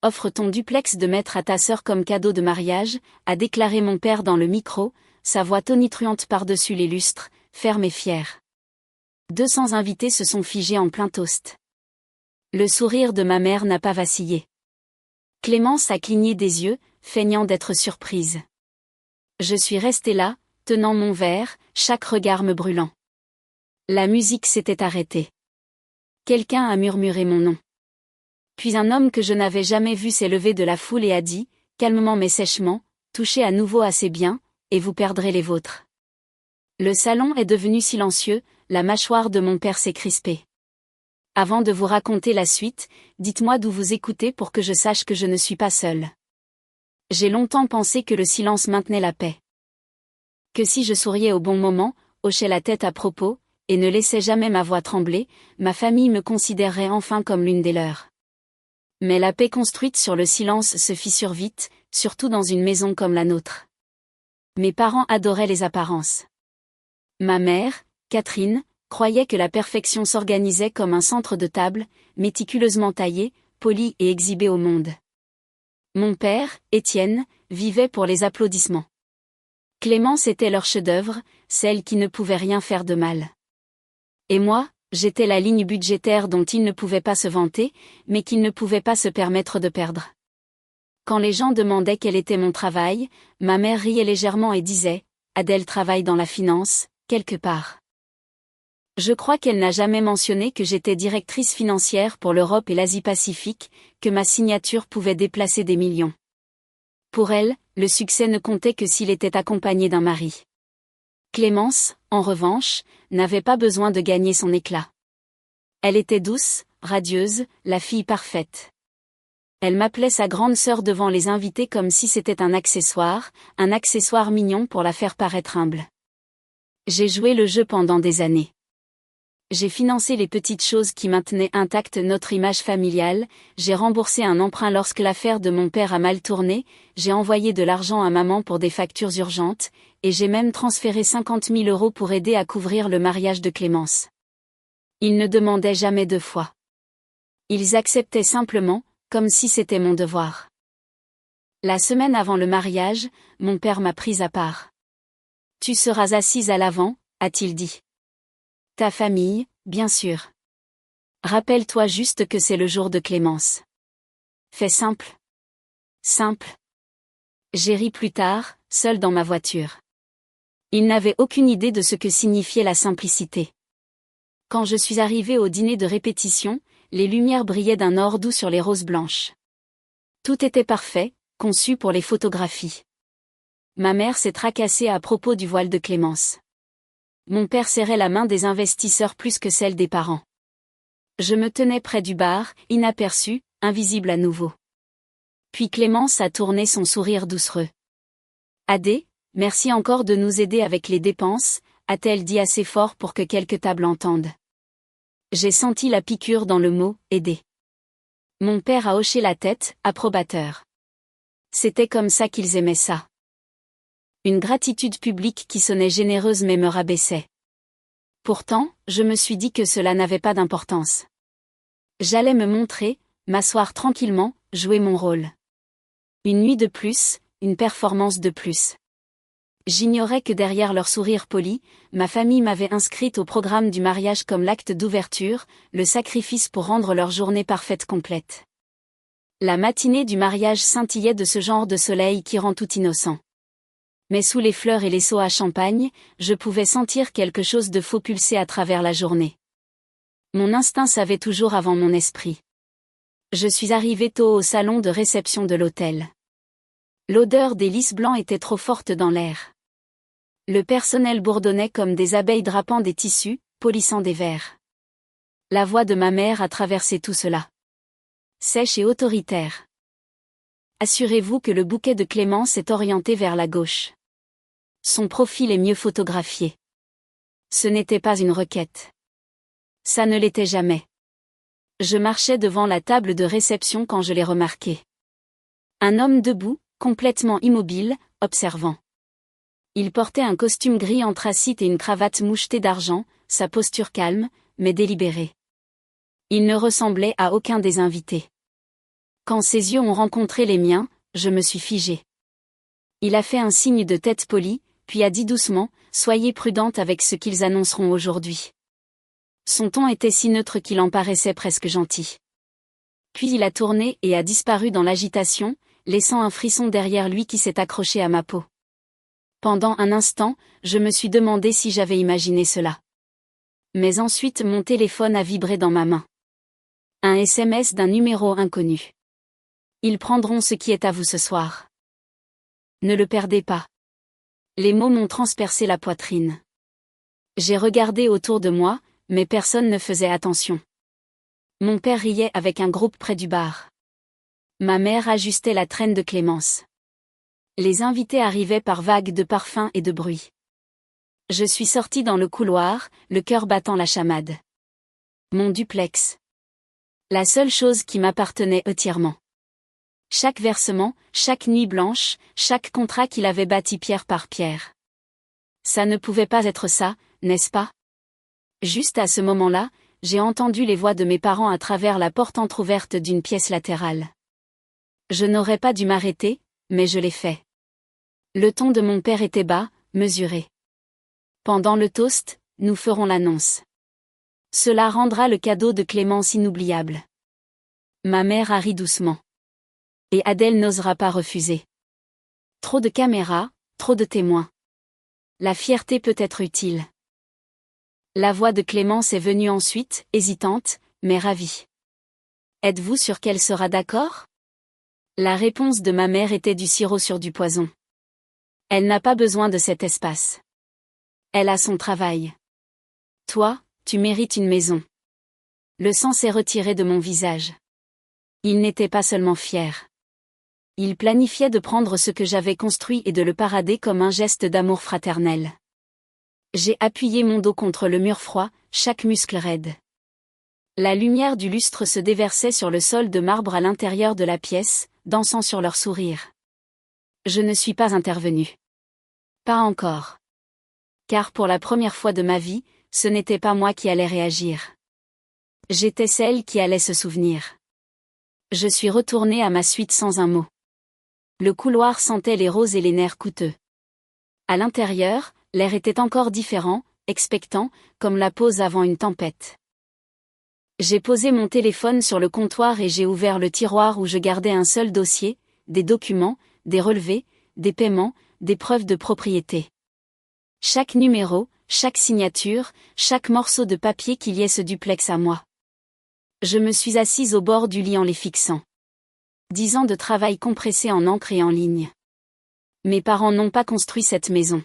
offre ton duplex de maître à ta sœur comme cadeau de mariage, a déclaré mon père dans le micro, sa voix tonitruante par-dessus les lustres, ferme et fière. 200 invités se sont figés en plein toast. Le sourire de ma mère n'a pas vacillé. Clémence a cligné des yeux, feignant d'être surprise. Je suis restée là, tenant mon verre, chaque regard me brûlant. La musique s'était arrêtée. Quelqu'un a murmuré mon nom. Puis un homme que je n'avais jamais vu s'est levé de la foule et a dit, calmement mais sèchement, touchez à nouveau à ses biens, et vous perdrez les vôtres. Le salon est devenu silencieux, la mâchoire de mon père s'est crispée. Avant de vous raconter la suite, dites-moi d'où vous écoutez pour que je sache que je ne suis pas seule. J'ai longtemps pensé que le silence maintenait la paix. Que si je souriais au bon moment, hochais la tête à propos, et ne laissais jamais ma voix trembler, ma famille me considérerait enfin comme l'une des leurs. Mais la paix construite sur le silence se fissure vite, surtout dans une maison comme la nôtre. Mes parents adoraient les apparences. Ma mère, Catherine, croyait que la perfection s'organisait comme un centre de table, méticuleusement taillé, poli et exhibé au monde. Mon père, Étienne, vivait pour les applaudissements. Clémence était leur chef-d'œuvre, celle qui ne pouvait rien faire de mal. Et moi, j'étais la ligne budgétaire dont ils ne pouvaient pas se vanter, mais qu'ils ne pouvaient pas se permettre de perdre. Quand les gens demandaient quel était mon travail, ma mère riait légèrement et disait « Adèle travaille dans la finance, quelque part ». Je crois qu'elle n'a jamais mentionné que j'étais directrice financière pour l'Europe et l'Asie-Pacifique, que ma signature pouvait déplacer des millions. Pour elle, le succès ne comptait que s'il était accompagné d'un mari. Clémence, en revanche, n'avait pas besoin de gagner son éclat. Elle était douce, radieuse, la fille parfaite. Elle m'appelait sa grande sœur devant les invités comme si c'était un accessoire mignon pour la faire paraître humble. J'ai joué le jeu pendant des années. J'ai financé les petites choses qui maintenaient intacte notre image familiale, j'ai remboursé un emprunt lorsque l'affaire de mon père a mal tourné, j'ai envoyé de l'argent à maman pour des factures urgentes, et j'ai même transféré 50 000 € pour aider à couvrir le mariage de Clémence. Ils ne demandaient jamais 2 fois. Ils acceptaient simplement, comme si c'était mon devoir. La semaine avant le mariage, mon père m'a prise à part. « Tu seras assise à l'avant », a-t-il dit. Ta famille, bien sûr. Rappelle-toi juste que c'est le jour de Clémence. Fais simple. Simple. J'ai ri plus tard, seul dans ma voiture. Il n'avait aucune idée de ce que signifiait la simplicité. Quand je suis arrivée au dîner de répétition, les lumières brillaient d'un or doux sur les roses blanches. Tout était parfait, conçu pour les photographies. Ma mère s'est tracassée à propos du voile de Clémence. Mon père serrait la main des investisseurs plus que celle des parents. Je me tenais près du bar, inaperçu, invisible à nouveau. Puis Clémence a tourné son sourire doucereux. « Adé, merci encore de nous aider avec les dépenses », a-t-elle dit assez fort pour que quelques tables entendent. J'ai senti la piqûre dans le mot « aider ». Mon père a hoché la tête, approbateur. C'était comme ça qu'ils aimaient ça. Une gratitude publique qui sonnait généreuse mais me rabaissait. Pourtant, je me suis dit que cela n'avait pas d'importance. J'allais me montrer, m'asseoir tranquillement, jouer mon rôle. Une nuit de plus, une performance de plus. J'ignorais que derrière leur sourire poli, ma famille m'avait inscrite au programme du mariage comme l'acte d'ouverture, le sacrifice pour rendre leur journée parfaite complète. La matinée du mariage scintillait de ce genre de soleil qui rend tout innocent. Mais sous les fleurs et les seaux à champagne, je pouvais sentir quelque chose de faux pulser à travers la journée. Mon instinct savait toujours avant mon esprit. Je suis arrivée tôt au salon de réception de l'hôtel. L'odeur des lys blancs était trop forte dans l'air. Le personnel bourdonnait comme des abeilles drapant des tissus, polissant des verres. La voix de ma mère a traversé tout cela. Sèche et autoritaire. Assurez-vous que le bouquet de Clémence est orienté vers la gauche. Son profil est mieux photographié. Ce n'était pas une requête. Ça ne l'était jamais. Je marchais devant la table de réception quand je l'ai remarqué. Un homme debout, complètement immobile, observant. Il portait un costume gris anthracite et une cravate mouchetée d'argent, sa posture calme, mais délibérée. Il ne ressemblait à aucun des invités. Quand ses yeux ont rencontré les miens, je me suis figée. Il a fait un signe de tête poli, puis a dit doucement, « Soyez prudente avec ce qu'ils annonceront aujourd'hui. » Son ton était si neutre qu'il en paraissait presque gentil. Puis il a tourné et a disparu dans l'agitation, laissant un frisson derrière lui qui s'est accroché à ma peau. Pendant un instant, je me suis demandé si j'avais imaginé cela. Mais ensuite mon téléphone a vibré dans ma main. Un SMS d'un numéro inconnu. Ils prendront ce qui est à vous ce soir. Ne le perdez pas. Les mots m'ont transpercé la poitrine. J'ai regardé autour de moi, mais personne ne faisait attention. Mon père riait avec un groupe près du bar. Ma mère ajustait la traîne de Clémence. Les invités arrivaient par vagues de parfums et de bruit. Je suis sortie dans le couloir, le cœur battant la chamade. Mon duplex. La seule chose qui m'appartenait entièrement. Chaque versement, chaque nuit blanche, chaque contrat qu'il avait bâti pierre par pierre. Ça ne pouvait pas être ça, n'est-ce pas? Juste à ce moment-là, j'ai entendu les voix de mes parents à travers la porte entr'ouverte d'une pièce latérale. Je n'aurais pas dû m'arrêter, mais je l'ai fait. Le ton de mon père était bas, mesuré. Pendant le toast, nous ferons l'annonce. Cela rendra le cadeau de Clémence inoubliable. Ma mère a ri doucement. Et Adèle n'osera pas refuser. Trop de caméras, trop de témoins. La fierté peut être utile. La voix de Clémence est venue ensuite, hésitante, mais ravie. Êtes-vous sûre qu'elle sera d'accord? La réponse de ma mère était du sirop sur du poison. Elle n'a pas besoin de cet espace. Elle a son travail. Toi, tu mérites une maison. Le sang s'est retiré de mon visage. Il n'était pas seulement fier. Il planifiait de prendre ce que j'avais construit et de le parader comme un geste d'amour fraternel. J'ai appuyé mon dos contre le mur froid, chaque muscle raide. La lumière du lustre se déversait sur le sol de marbre à l'intérieur de la pièce, dansant sur leurs sourires. Je ne suis pas intervenue. Pas encore. Car pour la première fois de ma vie, ce n'était pas moi qui allais réagir. J'étais celle qui allait se souvenir. Je suis retournée à ma suite sans un mot. Le couloir sentait les roses et les nerfs coûteux. À l'intérieur, l'air était encore différent, expectant, comme la pause avant une tempête. J'ai posé mon téléphone sur le comptoir et j'ai ouvert le tiroir où je gardais un seul dossier, des documents, des relevés, des paiements, des preuves de propriété. Chaque numéro, chaque signature, chaque morceau de papier qui liait ce duplex à moi. Je me suis assise au bord du lit en les fixant. 10 ans de travail compressé en encre et en ligne. Mes parents n'ont pas construit cette maison.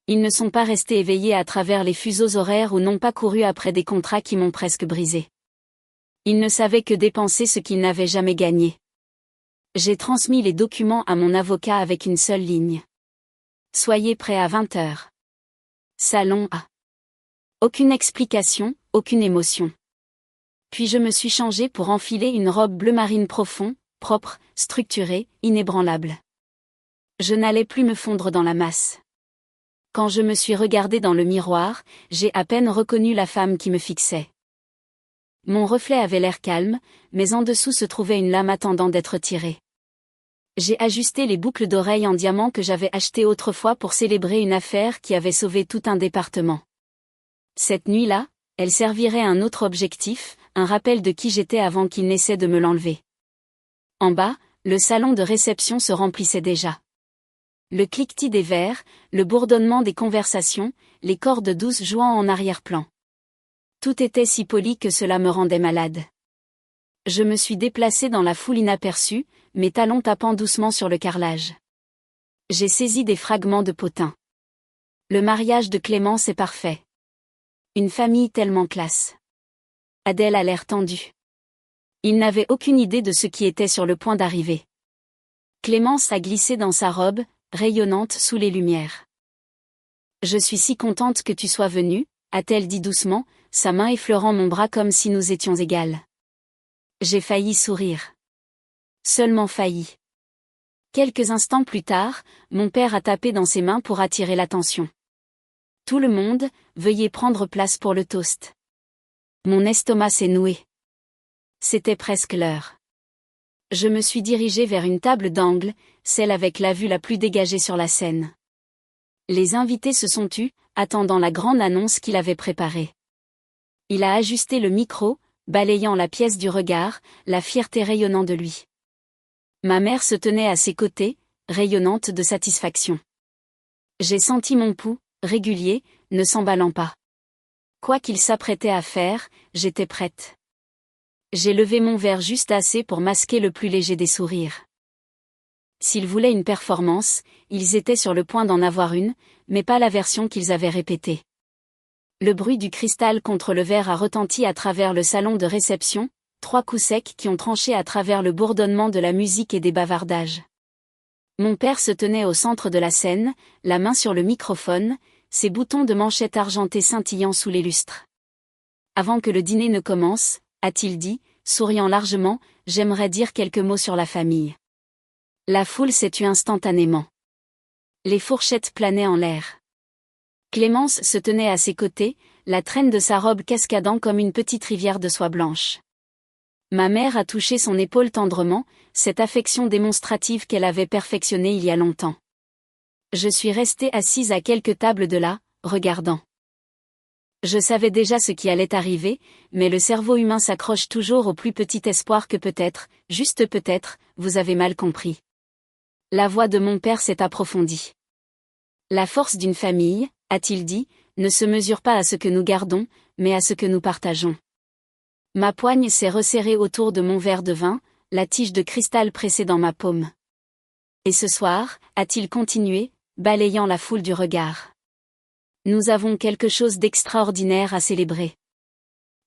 Ils ne sont pas restés éveillés à travers les fuseaux horaires ou n'ont pas couru après des contrats qui m'ont presque brisé. Ils ne savaient que dépenser ce qu'ils n'avaient jamais gagné. J'ai transmis les documents à mon avocat avec une seule ligne. Soyez prêts à 20 heures. Salon A. Aucune explication, aucune émotion. Puis je me suis changée pour enfiler une robe bleu marine profond, propre, structurée, inébranlable. Je n'allais plus me fondre dans la masse. Quand je me suis regardée dans le miroir, j'ai à peine reconnu la femme qui me fixait. Mon reflet avait l'air calme, mais en dessous se trouvait une lame attendant d'être tirée. J'ai ajusté les boucles d'oreilles en diamant que j'avais achetées autrefois pour célébrer une affaire qui avait sauvé tout un département. Cette nuit-là, elle servirait à un autre objectif, un rappel de qui j'étais avant qu'il n'essaie de me l'enlever. En bas, le salon de réception se remplissait déjà. Le cliquetis des verres, le bourdonnement des conversations, les cordes douces jouant en arrière-plan. Tout était si poli que cela me rendait malade. Je me suis déplacée dans la foule inaperçue, mes talons tapant doucement sur le carrelage. J'ai saisi des fragments de potin. Le mariage de Clémence est parfait. Une famille tellement classe. Adèle a l'air tendue. Il n'avait aucune idée de ce qui était sur le point d'arriver. Clémence a glissé dans sa robe, rayonnante sous les lumières. Je suis si contente que tu sois venue, a-t-elle dit doucement, sa main effleurant mon bras comme si nous étions égales. J'ai failli sourire. Seulement failli. Quelques instants plus tard, mon père a tapé dans ses mains pour attirer l'attention. Tout le monde, veuillez prendre place pour le toast. Mon estomac s'est noué. C'était presque l'heure. Je me suis dirigé vers une table d'angle, celle avec la vue la plus dégagée sur la scène. Les invités se sont tus, attendant la grande annonce qu'il avait préparée. Il a ajusté le micro, balayant la pièce du regard, la fierté rayonnant de lui. Ma mère se tenait à ses côtés, rayonnante de satisfaction. J'ai senti mon pouls, régulier, ne s'emballant pas. Quoi qu'il s'apprêtait à faire, j'étais prête. J'ai levé mon verre juste assez pour masquer le plus léger des sourires. S'ils voulaient une performance, ils étaient sur le point d'en avoir une, mais pas la version qu'ils avaient répétée. Le bruit du cristal contre le verre a retenti à travers le salon de réception, 3 coups secs qui ont tranché à travers le bourdonnement de la musique et des bavardages. Mon père se tenait au centre de la scène, la main sur le microphone, ses boutons de manchette argentés scintillant sous les lustres. Avant que le dîner ne commence, a-t-il dit, souriant largement, j'aimerais dire quelques mots sur la famille. La foule s'est tue instantanément. Les fourchettes planaient en l'air. Clémence se tenait à ses côtés, la traîne de sa robe cascadant comme une petite rivière de soie blanche. Ma mère a touché son épaule tendrement, cette affection démonstrative qu'elle avait perfectionnée il y a longtemps. Je suis restée assise à quelques tables de là, regardant. Je savais déjà ce qui allait arriver, mais le cerveau humain s'accroche toujours au plus petit espoir que peut-être, juste peut-être, vous avez mal compris. La voix de mon père s'est approfondie. La force d'une famille, a-t-il dit, ne se mesure pas à ce que nous gardons, mais à ce que nous partageons. Ma poigne s'est resserrée autour de mon verre de vin, la tige de cristal pressée dans ma paume. Et ce soir, a-t-il continué, balayant la foule du regard. Nous avons quelque chose d'extraordinaire à célébrer.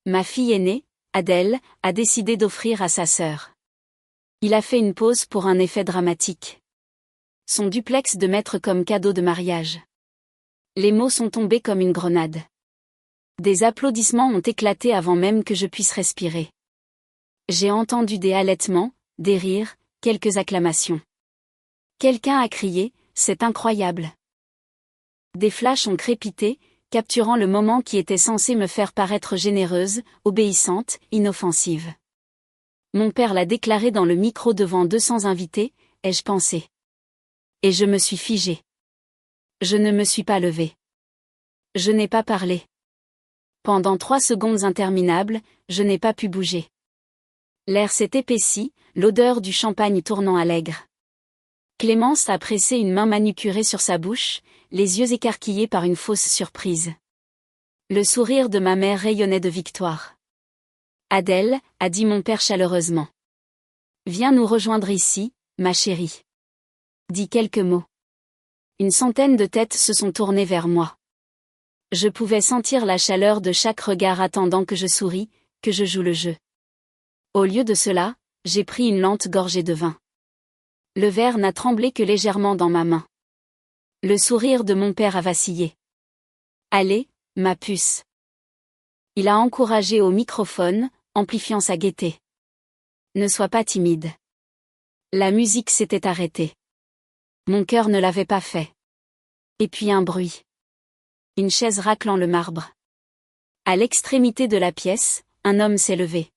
Ma fille aînée, Adèle, a décidé d'offrir à sa sœur. Il a fait une pause pour un effet dramatique. Son duplex de maître comme cadeau de mariage. Les mots sont tombés comme une grenade. Des applaudissements ont éclaté avant même que je puisse respirer. J'ai entendu des halètements, des rires, quelques acclamations. Quelqu'un a crié, c'est incroyable. Des flashs ont crépité, capturant le moment qui était censé me faire paraître généreuse, obéissante, inoffensive. Mon père l'a déclaré dans le micro devant 200 invités, ai-je pensé. Et je me suis figée. Je ne me suis pas levée. Je n'ai pas parlé. Pendant 3 secondes interminables, je n'ai pas pu bouger. L'air s'est épaissi, l'odeur du champagne tournant à l'aigre. Clémence a pressé une main manucurée sur sa bouche, les yeux écarquillés par une fausse surprise. Le sourire de ma mère rayonnait de victoire. Adèle, a dit mon père chaleureusement. Viens nous rejoindre ici, ma chérie. Dis quelques mots. Une centaine de têtes se sont tournées vers moi. Je pouvais sentir la chaleur de chaque regard attendant que je souris, que je joue le jeu. Au lieu de cela, j'ai pris une lente gorgée de vin. Le verre n'a tremblé que légèrement dans ma main. Le sourire de mon père a vacillé. Allez, ma puce. Il a encouragé au microphone, amplifiant sa gaieté. Ne sois pas timide. La musique s'était arrêtée. Mon cœur ne l'avait pas fait. Et puis un bruit. Une chaise raclant le marbre. À l'extrémité de la pièce, un homme s'est levé.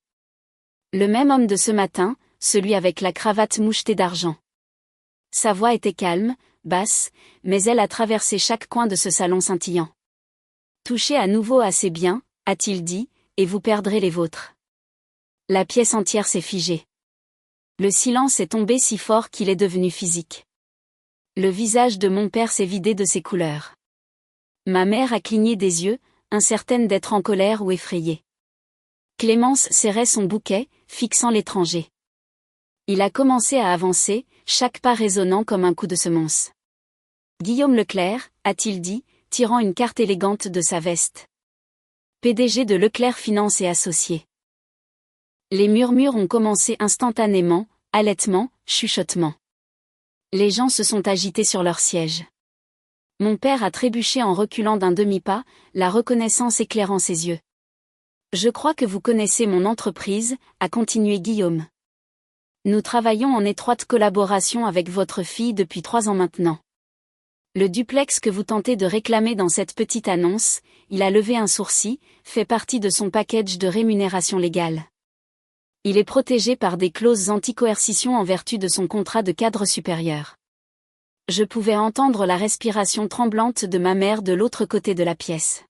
Le même homme de ce matin, celui avec la cravate mouchetée d'argent. Sa voix était calme, basse, mais elle a traversé chaque coin de ce salon scintillant. Touchez à nouveau assez bien, a-t-il dit, et vous perdrez les vôtres. La pièce entière s'est figée. Le silence est tombé si fort qu'il est devenu physique. Le visage de mon père s'est vidé de ses couleurs. Ma mère a cligné des yeux, incertaine d'être en colère ou effrayée. Clémence serrait son bouquet, fixant l'étranger. Il a commencé à avancer, chaque pas résonnant comme un coup de semonce. Guillaume Leclerc, a-t-il dit, tirant une carte élégante de sa veste. PDG de Leclerc Finance et Associés. Les murmures ont commencé instantanément, halètements, chuchotements. Les gens se sont agités sur leur siège. Mon père a trébuché en reculant d'un demi-pas, la reconnaissance éclairant ses yeux. Je crois que vous connaissez mon entreprise, a continué Guillaume. Nous travaillons en étroite collaboration avec votre fille depuis 3 ans maintenant. Le duplex que vous tentez de réclamer dans cette petite annonce, il a levé un sourcil, fait partie de son package de rémunération légale. Il est protégé par des clauses anti-coercition en vertu de son contrat de cadre supérieur. Je pouvais entendre la respiration tremblante de ma mère de l'autre côté de la pièce.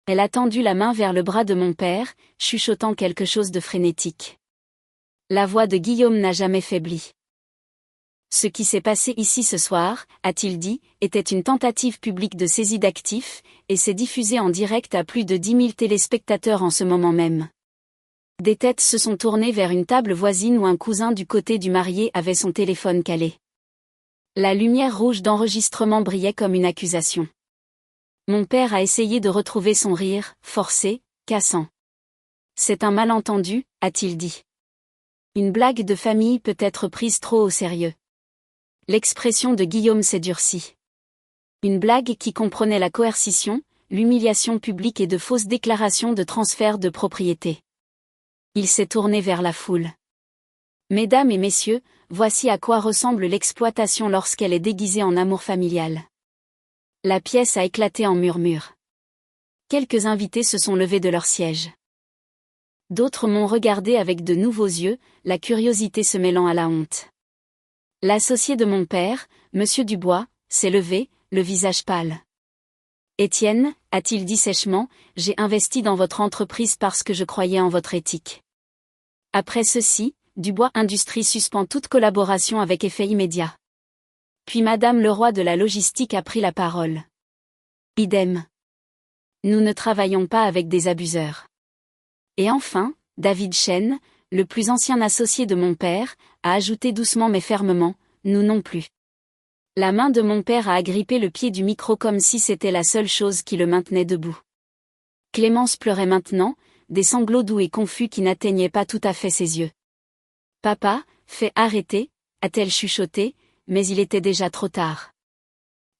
Elle a tendu la main vers le bras de mon père, chuchotant quelque chose de frénétique. La voix de Guillaume n'a jamais faibli. Ce qui s'est passé ici ce soir, a-t-il dit, était une tentative publique de saisie d'actifs, et s'est diffusé en direct à plus de 10 000 téléspectateurs en ce moment même. Des têtes se sont tournées vers une table voisine où un cousin du côté du marié avait son téléphone calé. La lumière rouge d'enregistrement brillait comme une accusation. Mon père a essayé de retrouver son rire, forcé, cassant. C'est un malentendu, a-t-il dit. Une blague de famille peut être prise trop au sérieux. L'expression de Guillaume s'est durcie. Une blague qui comprenait la coercition, l'humiliation publique et de fausses déclarations de transfert de propriété. Il s'est tourné vers la foule. Mesdames et messieurs, voici à quoi ressemble l'exploitation lorsqu'elle est déguisée en amour familial. La pièce a éclaté en murmures. Quelques invités se sont levés de leur siège. D'autres m'ont regardé avec de nouveaux yeux, la curiosité se mêlant à la honte. L'associé de mon père, Monsieur Dubois, s'est levé, le visage pâle. Étienne, a-t-il dit sèchement, j'ai investi dans votre entreprise parce que je croyais en votre éthique. Après ceci, Dubois Industries suspend toute collaboration avec effet immédiat. Puis Madame Leroy de la logistique a pris la parole. Idem. Nous ne travaillons pas avec des abuseurs. Et enfin, David Chen, le plus ancien associé de mon père, a ajouté doucement mais fermement, nous non plus. La main de mon père a agrippé le pied du micro comme si c'était la seule chose qui le maintenait debout. Clémence pleurait maintenant, des sanglots doux et confus qui n'atteignaient pas tout à fait ses yeux. Papa, fais arrêter, a-t-elle chuchoté, mais il était déjà trop tard.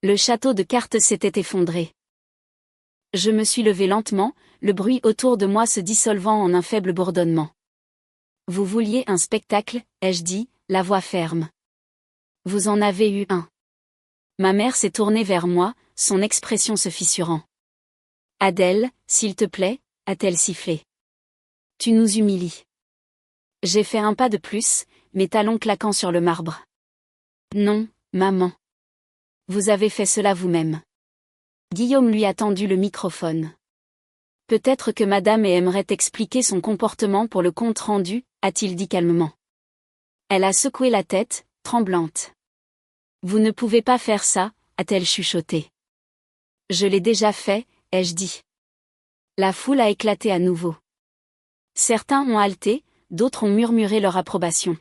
Le château de cartes s'était effondré. Je me suis levé lentement, le bruit autour de moi se dissolvant en un faible bourdonnement. Vous vouliez un spectacle, ai-je dit, la voix ferme. Vous en avez eu un. Ma mère s'est tournée vers moi, son expression se fissurant. Adèle, s'il te plaît, a-t-elle sifflé. Tu nous humilies. J'ai fait un pas de plus, mes talons claquant sur le marbre. Non, maman. Vous avez fait cela vous-même. Guillaume lui a tendu le microphone. Peut-être que madame aimerait expliquer son comportement pour le compte rendu, a-t-il dit calmement. Elle a secoué la tête, tremblante. Vous ne pouvez pas faire ça, a-t-elle chuchoté. Je l'ai déjà fait, ai-je dit. La foule a éclaté à nouveau. Certains ont halté, d'autres ont murmuré leur approbation.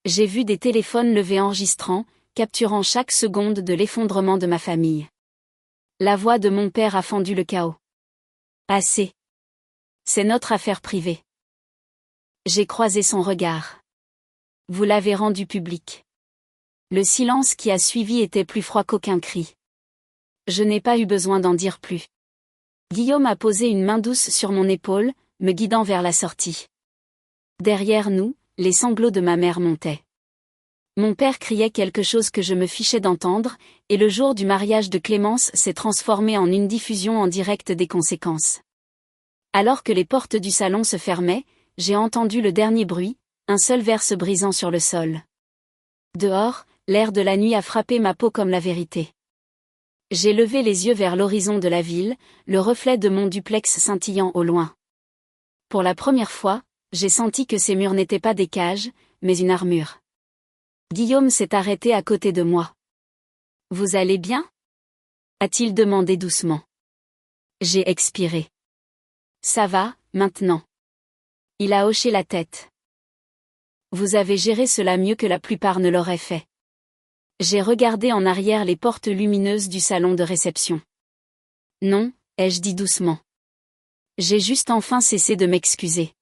J'ai vu des téléphones levés enregistrant, capturant chaque seconde de l'effondrement de ma famille. La voix de mon père a fendu le chaos. Assez. C'est notre affaire privée. J'ai croisé son regard. Vous l'avez rendu public. Le silence qui a suivi était plus froid qu'aucun cri. Je n'ai pas eu besoin d'en dire plus. Guillaume a posé une main douce sur mon épaule, me guidant vers la sortie. Derrière nous, les sanglots de ma mère montaient. Mon père criait quelque chose que je me fichais d'entendre, et le jour du mariage de Clémence s'est transformé en une diffusion en direct des conséquences. Alors que les portes du salon se fermaient, j'ai entendu le dernier bruit, un seul verre se brisant sur le sol. Dehors, l'air de la nuit a frappé ma peau comme la vérité. J'ai levé les yeux vers l'horizon de la ville, le reflet de mon duplex scintillant au loin. Pour la première fois, j'ai senti que ces murs n'étaient pas des cages, mais une armure. Guillaume s'est arrêté à côté de moi. « Vous allez bien » a-t-il demandé doucement. J'ai expiré. « Ça va, maintenant. » Il a hoché la tête. « Vous avez géré cela mieux que la plupart ne l'auraient fait. » J'ai regardé en arrière les portes lumineuses du salon de réception. « Non, ai-je dit doucement. J'ai juste enfin cessé de m'excuser. »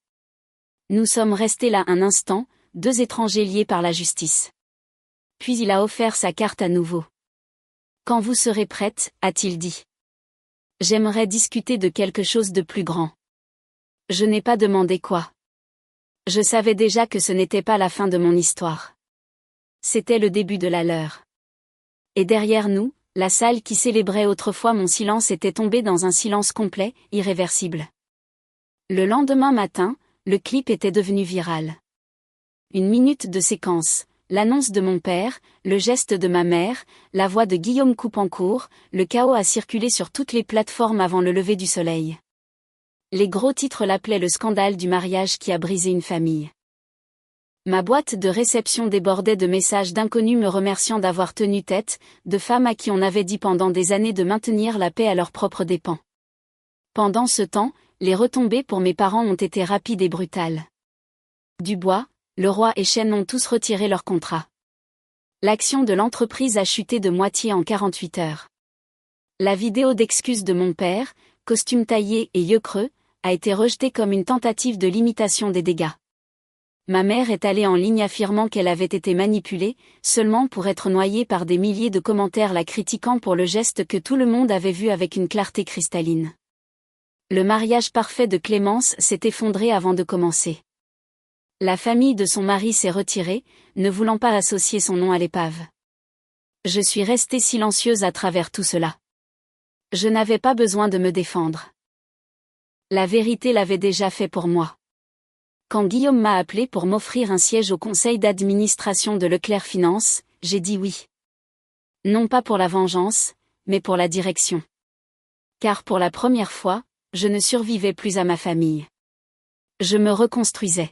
Nous sommes restés là un instant, deux étrangers liés par la justice. Puis il a offert sa carte à nouveau. « Quand vous serez prête, a-t-il dit. J'aimerais discuter de quelque chose de plus grand. » Je n'ai pas demandé quoi. Je savais déjà que ce n'était pas la fin de mon histoire. C'était le début de la leur. Et derrière nous, la salle qui célébrait autrefois mon silence était tombée dans un silence complet, irréversible. Le lendemain matin, le clip était devenu viral. 1 minute de séquence, l'annonce de mon père, le geste de ma mère, la voix de Guillaume Coupencourt, le chaos a circulé sur toutes les plateformes avant le lever du soleil. Les gros titres l'appelaient le scandale du mariage qui a brisé une famille. Ma boîte de réception débordait de messages d'inconnus me remerciant d'avoir tenu tête, de femmes à qui on avait dit pendant des années de maintenir la paix à leurs propres dépens. Pendant ce temps, les retombées pour mes parents ont été rapides et brutales. Dubois, Leroy et Chen ont tous retiré leur contrat. L'action de l'entreprise a chuté de moitié en 48 heures. La vidéo d'excuses de mon père, costume taillé et yeux creux, a été rejetée comme une tentative de limitation des dégâts. Ma mère est allée en ligne affirmant qu'elle avait été manipulée, seulement pour être noyée par des milliers de commentaires la critiquant pour le geste que tout le monde avait vu avec une clarté cristalline. Le mariage parfait de Clémence s'est effondré avant de commencer. La famille de son mari s'est retirée, ne voulant pas associer son nom à l'épave. Je suis restée silencieuse à travers tout cela. Je n'avais pas besoin de me défendre. La vérité l'avait déjà fait pour moi. Quand Guillaume m'a appelé pour m'offrir un siège au conseil d'administration de Leclerc Finance, j'ai dit oui. Non pas pour la vengeance, mais pour la direction. Car pour la première fois, je ne survivais plus à ma famille. Je me reconstruisais.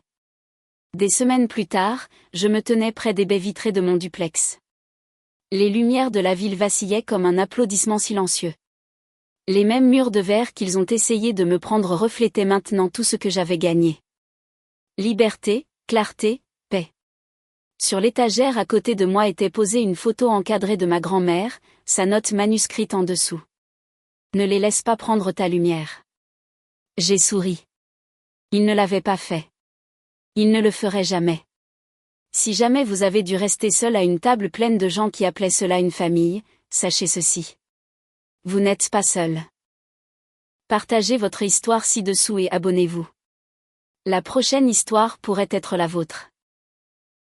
Des semaines plus tard, je me tenais près des baies vitrées de mon duplex. Les lumières de la ville vacillaient comme un applaudissement silencieux. Les mêmes murs de verre qu'ils ont essayé de me prendre reflétaient maintenant tout ce que j'avais gagné. Liberté, clarté, paix. Sur l'étagère à côté de moi était posée une photo encadrée de ma grand-mère, sa note manuscrite en dessous. Ne les laisse pas prendre ta lumière. J'ai souri. Il ne l'avait pas fait. Il ne le ferait jamais. Si jamais vous avez dû rester seul à une table pleine de gens qui appelaient cela une famille, sachez ceci. Vous n'êtes pas seul. Partagez votre histoire ci-dessous et abonnez-vous. La prochaine histoire pourrait être la vôtre.